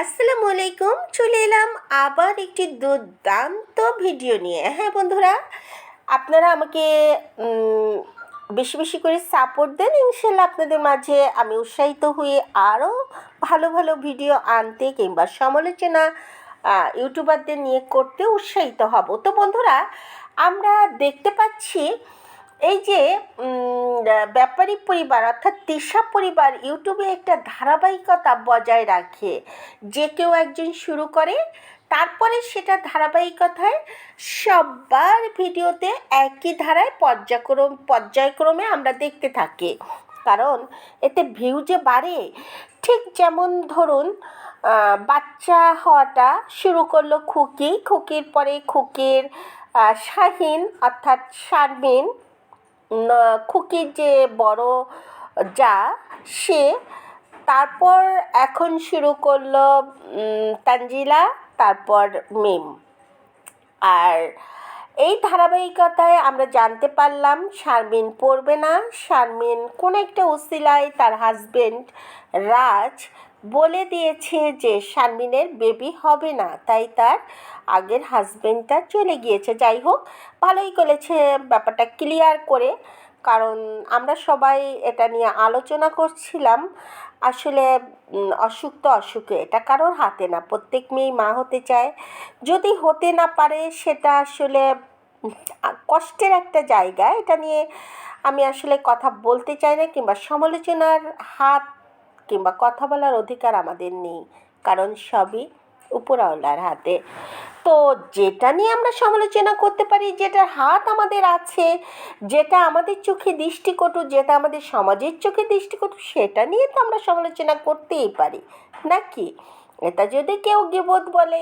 আসসালামু আলাইকুম। চলে এলাম আবার একটি দুর্দান্ত ভিডিও নিয়ে। হ্যাঁ বন্ধুরা, আপনারা আমাকে বেশি বেশি করে সাপোর্ট দেন, ইনশাল্লাহ আপনাদের মাঝে আমি উৎসাহিত হয়ে আরও ভালো ভালো ভিডিও আনতে কিংবা সমালোচনা ইউটিউবারদের নিয়ে করতে উৎসাহিত হব। তো বন্ধুরা, আমরা দেখতে পাচ্ছি এই যে ব্যাপারী পরিবার অর্থাৎ তিশা পরিবার ইউটিউবে একটা ধারাবাহিকতা বজায় রাখে। যে কেউ একজন শুরু করে, তারপরে সেটা ধারাবাহিকতায় সবার ভিডিওতে একই ধারায় পর্যায়ক্রমে আমরা দেখতে থাকি। কারণ এতে ভিউ যে বাড়ে, ঠিক যেমন ধরুন বাচ্চা হওয়াটা শুরু করলো খুকি, খুকির পরে খুকির শাহিন অর্থাৎ শারমিন, খুকির যে বড় যা সে, তারপর এখন শুরু করলো তানজিলা, তারপর মিম। আর এই ধারাবাহিকতায় আমরা জানতে পারলাম শারমিন পড়বে না। শারমিন কোন একটা উসিলায় তার হাজবেন্ড রাজ বলে দিয়েছে যে শারমিনের বেবি হবে না, তাই তার আগের হাজবেন্ডটা চলে গিয়েছে। যাই হোক, ভালোই করেছে ব্যাপারটা ক্লিয়ার করে, কারণ আমরা সবাই এটা নিয়ে আলোচনা করছিলাম। আসলে অসুখ তো অসুখে, এটা কারোর হাতে না। প্রত্যেক মেয়েই মা হতে চায়, যদি হতে না পারে সেটা আসলে কষ্টের একটা জায়গা। এটা নিয়ে আমি আসলে কথা বলতে চাই না, কিংবা সমালোচনার হাত কিংবা কথা বলার অধিকার আমাদের নেই, কারণ সবই উপরওয়ালার হাতে। তো যেটা নিয়ে আমরা সমালোচনা করতে পারি, যেটার হাত আমাদের আছে, যেটা আমাদের চোখে দৃষ্টিকটু, যেটা আমাদের সমাজের চোখে দৃষ্টিকটু, সেটা নিয়ে তো আমরা সমালোচনা করতেই পারি নাকি? এটা যদি কেউ গীবত বলে,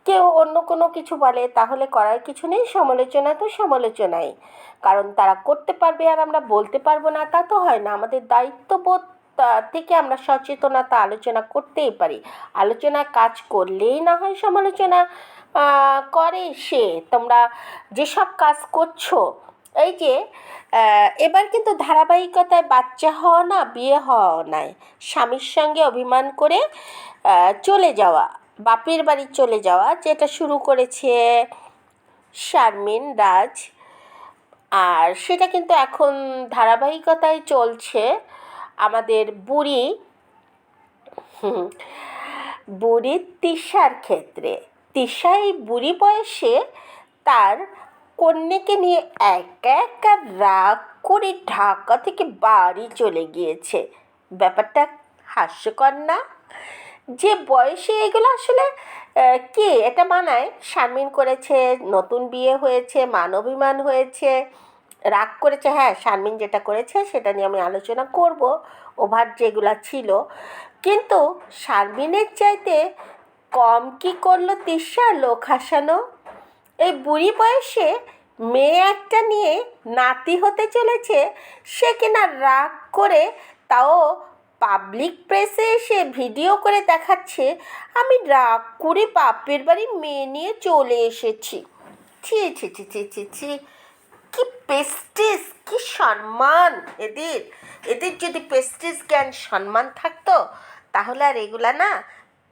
কেউ অন্য কোনো কিছু বলে, তাহলে করার কিছু নেই। সমালোচনা তো সমালোচনাই, কারণ তারা করতে পারবে আর আমরা বলতে পারবো না, তা তো হয় না। আমাদের দায়িত্ববোধ থেকে আমরা সচেতনতা আলোচনা করতেই পারি। আলোচনা কাজ করলেই না হয় সমালোচনা করে সে। তোমরা যেসব কাজ করছো, এই যে এবার কিন্তু ধারাবাহিকতায় বাচ্চা হওয়া না, বিয়ে হওয়াও নাই, স্বামীর সঙ্গে অভিমান করে চলে যাওয়া, বাপের বাড়ি চলে যাওয়া, যেটা শুরু করেছে শারমিন রাজ। আর সেটা কিন্তু এখন ধারাবাহিকতায় চলছে আমাদের বুড়ি তিশার ক্ষেত্রে। তিশা এই বুড়ি বয়সে তার কন্যাকে নিয়ে একা একা রাগ করে ঢাকা থেকে বাড়ি চলে গিয়েছে। ব্যাপারটা হাস্যকর না? যে বয়সে এগুলো আসলে কে এটা মানায়? শারমিন করেছে, নতুন বিয়ে হয়েছে, মানবিমান হয়েছে, রাগ করেছে। হ্যাঁ, শারমিন যেটা করেছে সেটা নিয়ে আমি আলোচনা করব, ওভার যেগুলা ছিল। কিন্তু শারমিনের চাইতে কম কি করলো তিশা লোক হাসানো? এই বুড়ি বয়সে মেয়ে একটা নিয়ে নাতি হতে চলেছে, সে কিনা রাগ করে, তাও পাবলিক প্রেসে এসে ভিডিও করে দেখাচ্ছে আমি রাগ করে বাপের বাড়ি মেয়ে নিয়ে চলে এসেছি। ছি ছি ছি ছি ছি ছি, কি প্রেস্টিজ, কি সম্মান এদের! এদের যদি প্রেস্টিজ জ্ঞান সম্মান থাকতো, তাহলে আর এগুলা না।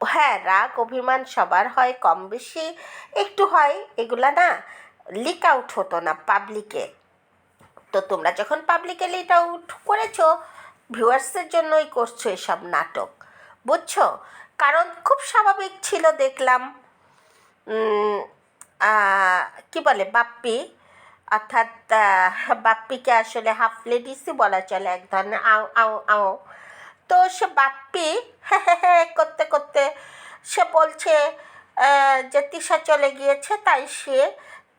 হ্যাঁ, রাগ অভিমান সবার হয়, কম বেশি একটু হয়, এগুলা না লিক আউট হতো না পাবলিকে। তো তোমরা যখন পাবলিকে লিক আউট করেছো, ভিউয়ার্সের জন্যই করছো এসব নাটক, বুঝছো? কারণ খুব স্বাভাবিক ছিল, দেখলাম কি বলে বাপ্পি, অর্থাৎ বাপ্পিকে আসলে হাফ লেডিসই বলা চলে, এক ধরনের আও আও আও। তো সে বাপ্পি হ্যাঁ করতে করতে সে বলছে যে তিশা চলে গিয়েছে, তাই সে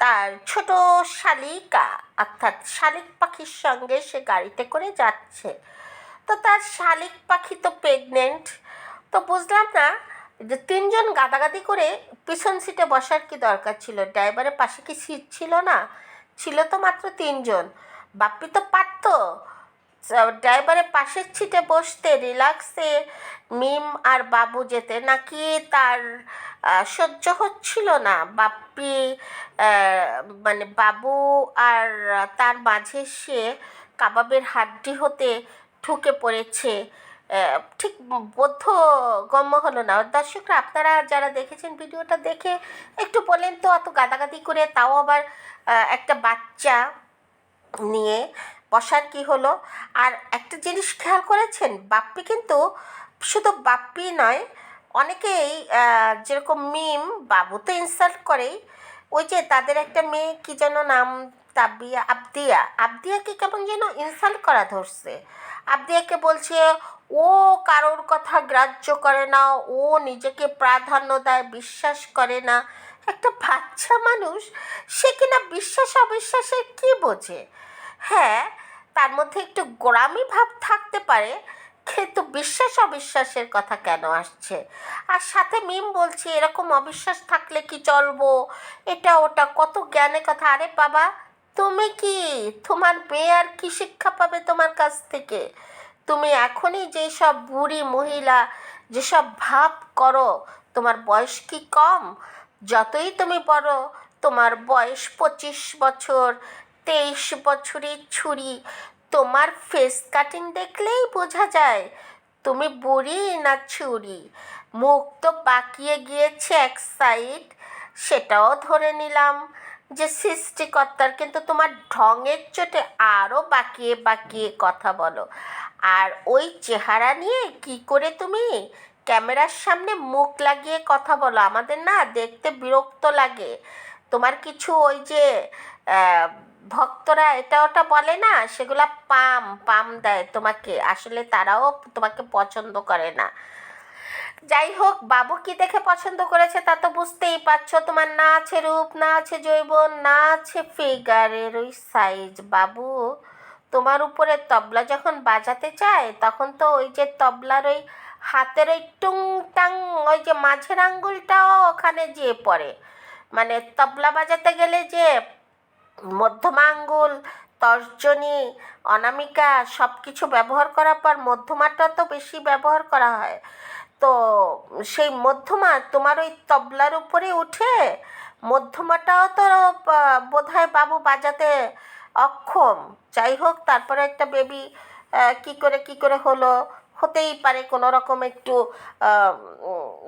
তার ছোট শালিকা অর্থাৎ শালিক পাখির সঙ্গে সে গাড়িতে করে যাচ্ছে। তো তার শালিক পাখি তো প্রেগনেন্ট। তো বুঝলাম না যে তিনজন গাদাগাদি করে পিছন সিটে বসার কি দরকার ছিল? ড্রাইভারের পাশে কি সিট ছিল না? ছিল তো মাত্র তিনজন। বাপ্পি তো পারত ড্রাইভারের পাশের সিটে বসতে, রিল্যাক্সে মিম আর বাবু যেতে, নাকি তার সহ্য হচ্ছিল না? বাপ্পি মানে বাবু আর তার মাঝে সে কাবাবের হাড্ডি হতে ঢুকে পড়েছে ঠিক বোধগম্য হলো না। দর্শকরা, আপনারা যারা দেখেছেন ভিডিওটা দেখে একটু বলেন তো, অত গাদাগাদি করে, তাও আবার একটা বাচ্চা নিয়ে বসার কি হলো? আর একটা জিনিস খেয়াল করেছেন, বাপ্পি কিন্তু শুধু বাপ্পি নয়, অনেকেই যেরকম মিম বাবু তো ইনসাল্ট করেই, ওই যে তাদের একটা মেয়ে কি যেন নাম, তাবিয়া, আবদিয়াকে কেমন যেন ইনসাল্ট করা ধরছে। আবদিয়াকে বলছে ও কারোর কথা গ্রাহ্য করে না, ও নিজেকে প্রাধান্য দেয়, বিশ্বাস করে না। একটা বাচ্চা মানুষ, সে কিনা বিশ্বাস অবিশ্বাসের কি বোঝে? হ্যাঁ, তার মধ্যে একটু গোঁড়ামি ভাব থাকতে পারে, কিন্তু বিশ্বাস অবিশ্বাসের কথা কেন আসছে? আর সাথে মিম বলছে এরকম অবিশ্বাস থাকলে কি চলবো, এটা ওটা কত জ্ঞানে কথা। আরে বাবা, তুমি কি, তোমার মেয়ে আর কি শিক্ষা পাবে তোমার কাছ থেকে? তুমি এখনই যেসব বুড়ি মহিলা যেসব ভাব করো, তোমার বয়স কি কম? যতই তুমি বড়, তোমার বয়স 25 বছর, 23 বছরের ছুরি, তোমার ফেস কাটিং দেখলেই বোঝা যায় তুমি বুড়ি না ছুরি। মুখ তো বাঁকিয়ে গিয়েছে এক সাইড, সেটাও ধরে নিলাম যে সৃষ্টিকর্তার, কিন্তু তোমার ঢঙের চোটে আরও বাঁকিয়ে বাঁকিয়ে কথা বলো। আর ওই চেহারা নিয়ে কি করে তুমি ক্যামেরার সামনে মুখ লাগিয়ে কথা বলো? আমাদের না দেখতে বিরক্ত লাগে। তোমার কিছু ওই যে আহ, ভক্তরা এটা ওটা বলে না, সেগুলা পাম পাম দেয় তোমাকে, আসলে তারাও তোমাকে পছন্দ করে না। যাই হোক, বাবু কি দেখে পছন্দ করেছে তা তো বুঝতেই পারছো। তোমার না আছে রূপ, না আছে যৌবন, না আছে ফিগারের ওই সাইজ। বাবু তোমার উপরে তবলা যখন বাজাতে চায়, তখন তো ওই যে তবলার ওই হাতের ওই টুং টাং, ওই যে মাঝের আঙ্গুলটাও ওখানে যেয়ে পড়ে। মানে তবলা বাজাতে গেলে যে মধ্যমা আঙ্গুল, তর্জনী, অনামিকা সব কিছু ব্যবহার করার পর মধ্যমাটা তো বেশি ব্যবহার করা হয়। তো সেই মধ্যমা তোমার ওই তবলার উপরে উঠে, মধ্যমাটাও তো বোধহয় বাবু বাজাতে অক্ষম। যাই হোক, তারপরে একটা বেবি কি করে হলো, হতেই পারে কোনো রকম একটু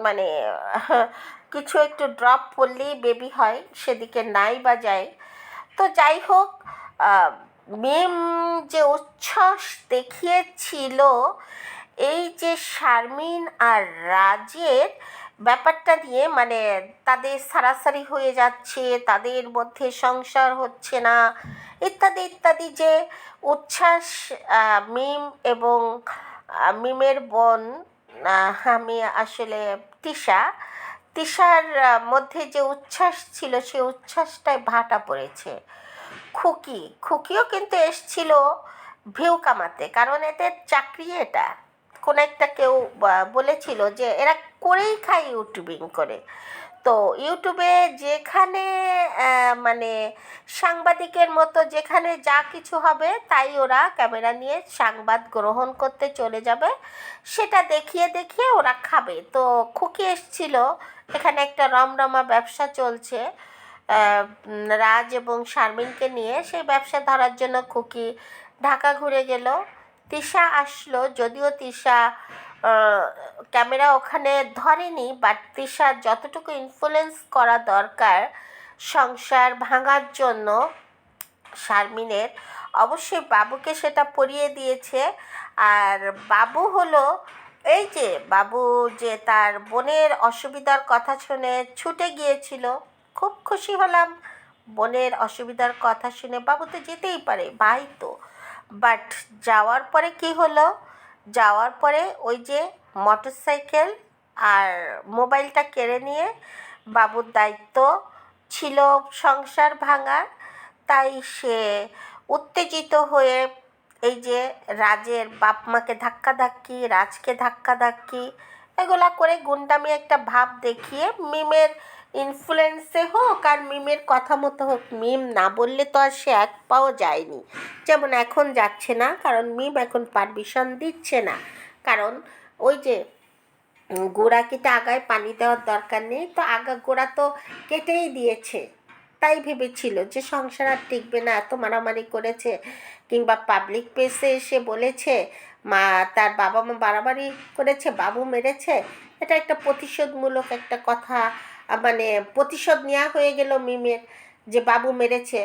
মানে কিছু একটু ড্রপ পড়লেই বেবি হয়, সেদিকে নাই বা যায়। তো যাই হোক, মিম যে উচ্ছ্বাস দেখিয়েছিল এই যে শারমিন আর রাজের ব্যাপারটা নিয়ে, মানে তাদের সারাসারি হয়ে যাচ্ছে, তাদের মধ্যে সংসার হচ্ছে না, ইত্যাদি ইত্যাদি, যে উচ্ছ্বাস, মিম এবং মিমের বোন, আমি আসলে তিশার মধ্যে যে উচ্ছ্বাস ছিল, সেই উচ্ছ্বাসটায় ভাটা পড়েছে। খুকিও কিন্তু এসছিল ভিউ কামাতে, কারণ এদের চাকরি এটা। কোনো একটা কেউ বলেছিল যে এরা করেই খায় ইউটিউবিং করে। তো ইউটিউবে যেখানে মানে সাংবাদিকের মতো যেখানে যা কিছু হবে তাই ওরা ক্যামেরা নিয়ে সংবাদ গ্রহণ করতে চলে যাবে, সেটা দেখিয়ে দেখিয়ে ওরা খাবে। তো খুকি এসছিল, এখানে একটা রমরমা ব্যবসা চলছে রাজ এবং শারমিনকে নিয়ে, সেই ব্যবসা ধরার জন্য খুকি ঢাকা ঘুরে গেল। তিশা আসলো, যদিও তিশা ক্যামেরা ওখানে ধরেনি, বাট তিশার যতটুকু ইনফ্লুয়েন্স করা দরকার সংসার ভাঙার জন্য শারমিনের, অবশ্যই বাবুকে সেটা পরিয়ে দিয়েছে। আর বাবু হলো এই যে বাবু যে তার বোনের অসুবিধার কথা শুনে ছুটে গিয়েছিল, খুব খুশি হলাম। বোনের অসুবিধার কথা শুনে বাবু তো যেতেই পারে, ভাই তো। বাট যাওয়ার পরে কি হলো, যাওয়ার পরে ওই যে মোটরসাইকেল আর মোবাইলটা কেড়ে নিয়ে বাবুর দায়িত্ব ছিল সংসার ভাঙার। তাই সে উত্তেজিত হয়ে এই যে রাজের বাপ মাকে ধাক্কাধাক্কি, রাজকে ধাক্কাধাক্কি, এগুলা করে গুন্ডামি একটা ভাব দেখিয়ে মিমের ইনফ্লুয়েন্সে হোক আর মিমের কথা মতো হোক, মিম না বললে তো আর সে এক পাও যায়নি, যেমন এখন যাচ্ছে না, কারণ মিম এখন পারমিশন দিচ্ছে না। কারণ ওই যে গোড়া কেটে আগায় পানি দেওয়ার দরকার নেই, তো গোড়া তো কেটেই দিয়েছে, তাই ভেবেছিল যে সংসার আর টিকবে না, এত মারামারি করেছে, কিংবা পাবলিক প্লেসে এসে বলেছে মা তার বাবা মা বাড়াবাড়ি করেছে, বাবু মেরেছে, এটা একটা প্রতিশোধমূলক একটা কথা, মানে প্রতিশোধ নেওয়া হয়ে গেল মিমের, যে বাবু মেরেছে।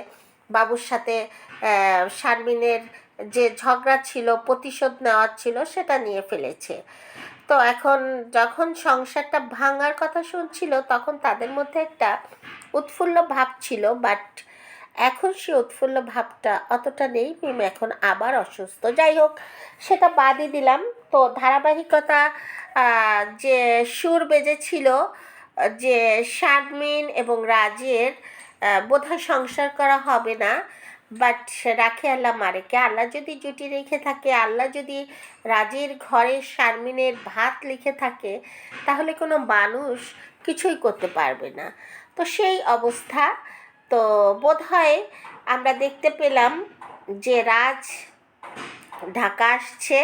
বাবুর সাথে শারমিনের যে ঝগড়া ছিল, প্রতিশোধ নেওয়ার ছিল, সেটা নিয়ে ফেলেছে। তো এখন যখন সংসারটা ভাঙার কথা শুনছিল, তখন তাদের মধ্যে একটা উৎফুল্ল ভাব ছিল, বাট এখন সে উৎফুল্ল ভাবটা অতটা নেই। মিম এখন আবার অসুস্থ। যাই হোক, সেটা বাদই দিলাম। তো ধারাবাহিকতা যে সুর বেজেছিল যে শারমিন এবং রাজের বোধহয় সংসার করা হবে না, বাট রাখে আল্লাহ মারেকে। আল্লাহ যদি জুটি রেখে থাকে, আল্লাহ যদি রাজের ঘরে শারমিনের ভাত লিখে থাকে, তাহলে কোনো মানুষ কিছুই করতে পারবে না। তো সেই অবস্থা। তো বোধহয় আমরা দেখতে পেলাম যে রাজ ঢাকা আসছে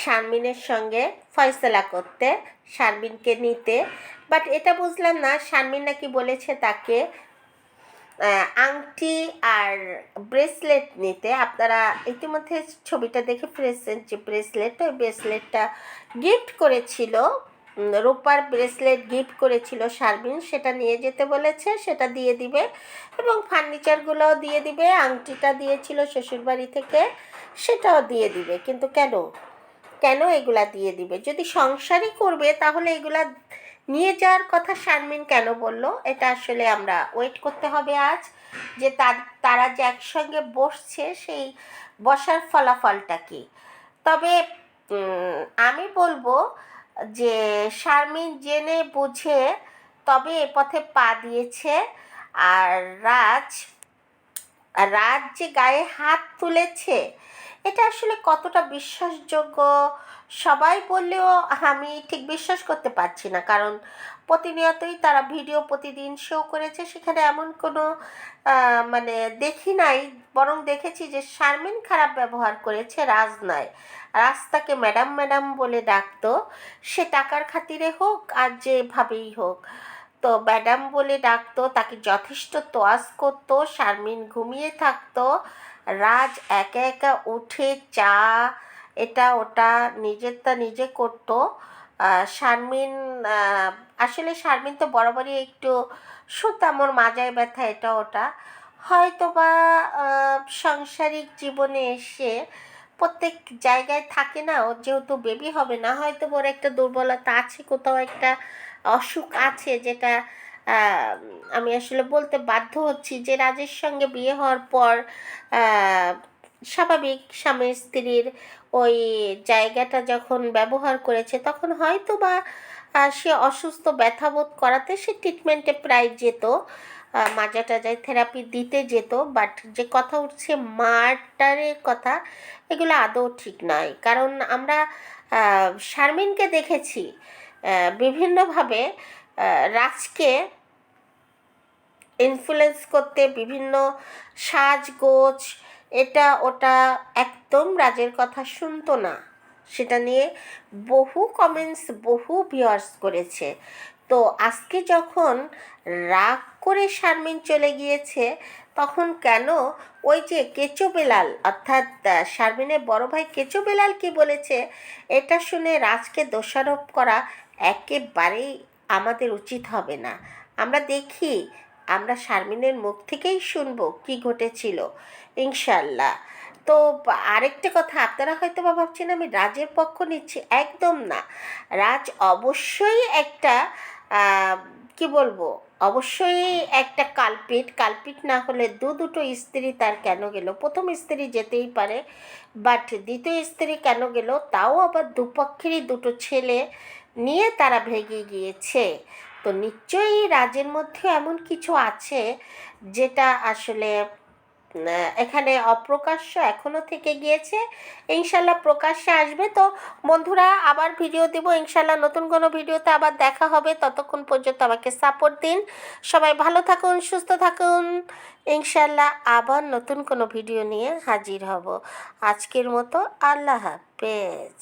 শারমিনের সঙ্গে ফয়সালা করতে, শারমিনকে নিতে। বাট এটা বুঝলাম না, শারমিন নাকি বলেছে তাকে আংটি আর ব্রেসলেট নিতে। আপনারা ইতিমধ্যে ছবিটা দেখে ফেলেছেন যে ব্রেসলেট, ওই ব্রেসলেটটা গিফট করেছিল, রূপার ব্রেসলেট গিফট করেছিল শারমিন, সেটা নিয়ে যেতে বলেছে, সেটা দিয়ে দিবে, এবং ফার্নিচারগুলোও দিয়ে দিবে। আংটিটা দিয়েছিল শ্বশুরবাড়ি থেকে, সেটাও দিয়ে দিবে। কিন্তু কেন কেন এগুলা দিয়ে দিবে? যদি সংসারই করবে তাহলে এগুলা নিয়ে যাওয়ার কথা শারমিন কেন বললো? এটা আসলে আমরা ওয়েট করতে হবে আজ, যে তারা যে একসঙ্গে বসছে, সেই বসার ফলাফলটা কী। তবে আমি বলবো যে শারমিন জেনে বুঝে তবে এ পথে পা দিয়েছে। আর রাজ যে গায়ে হাত তুলেছে, এটা আসলে কতটা বিশ্বাসযোগ্য সবাই বললেও আমি ঠিক বিশ্বাস করতে পারছি না। কারণ প্রতিনিয়তই তারা ভিডিও প্রতিদিন শো করেছে, সেখানে এমন কোনো মানে দেখি নাই। বরং দেখেছি যে শারমিন খারাপ ব্যবহার করেছে, রাজ নয়। রাজ তাকে ম্যাডাম ম্যাডাম বলে ডাকতো, সে টাকার খাতিরে হোক আর যেভাবেই হোক। তো ম্যাডাম বলে ডাকতো, তাকে যথেষ্ট তোয়াজ করতো। শারমিন ঘুমিয়ে থাকতো, রাজ একা একা উঠে চা এটা ওটা নিজেরটা নিজে করতো। শারমিন আসলে শারমিন তো বরাবরই একটু শুনতাম ওর মাজায় ব্যথা এটা ওটা, হয়তো বা সাংসারিক জীবনে এসে প্রত্যেক জায়গায় থাকে না, ওর যেহেতু বেবি হবে না, হয়তো ওর একটা দুর্বলতা আছে, কোথাও একটা অসুখ আছে, যেটা আমি আসলে বলতে বাধ্য হচ্ছি যে রাজের সঙ্গে বিয়ে হওয়ার পর স্বাভাবিক স্বামী স্ত্রীর ওই জায়গাটা যখন ব্যবহার করেছে, তখন হয়তো বা সে অসুস্থ ব্যথাবোধ করাতে সে ট্রিটমেন্টে প্রায় যেত, মাজা টাজায় থেরাপি দিতে যেত। বাট যে কথা উঠছে মার্টারের কথা, এগুলো আদৌ ঠিক নয়। কারণ আমরা শারমিনকে দেখেছি বিভিন্নভাবে রাজকে ইনফ্লুয়েন্স করতে, বিভিন্ন সাজগোজ এটা ওটা, একদম রাজের কথা শুনতো না। সেটা নিয়ে বহু কমেন্টস, বহু ভিউয়ার্স করেছে। তো আজকে যখন রাগ করে শারমিন চলে গিয়েছে, তখন কেন ওই যে কেচো বেলাল, অর্থাৎ শারমিনের বড় ভাই কেচো বেলাল কি বলেছে, এটা শুনে রাজকে দোষারোপ করা একেবারেই আমাদের উচিত হবে না। আমরা দেখি, আমরা শারমিনের মুখ থেকেই শুনবো কি ঘটেছিল ইনশাল্লাহ। তো আরেকটা কথা, আপনারা হয়তো বা ভাবছেন আমি রাজের পক্ষ নিচ্ছি, একদম না। রাজ অবশ্যই একটা কি বলবো, অবশ্যই একটা কালপিট না হলে দুটো স্ত্রী তার কেন গেল? প্রথম স্ত্রী যেতেই পারে, বাট দ্বিতীয় স্ত্রী কেন গেল? তাও আবার দুপক্ষেরই দুটো ছেলে নিয়ে তারা ভেগে গিয়েছে। তো নিশ্চয়ই রাজের মধ্যে এমন কিছু আছে যেটা আসলে এখানে অপ্রকাশ্য এখনও থেকে গিয়েছে। ইনশাল্লাহ প্রকাশ্যে আসবে। তো বন্ধুরা, আবার ভিডিও দেবো ইনশাল্লাহ, নতুন কোনো ভিডিওতে আবার দেখা হবে। ততক্ষণ পর্যন্ত আমাকে সাপোর্ট দিন। সবাই ভালো থাকুন, সুস্থ থাকুন। ইনশাল্লাহ আবার নতুন কোনো ভিডিও নিয়ে হাজির হব। আজকের মতো আল্লাহ হাফেজ।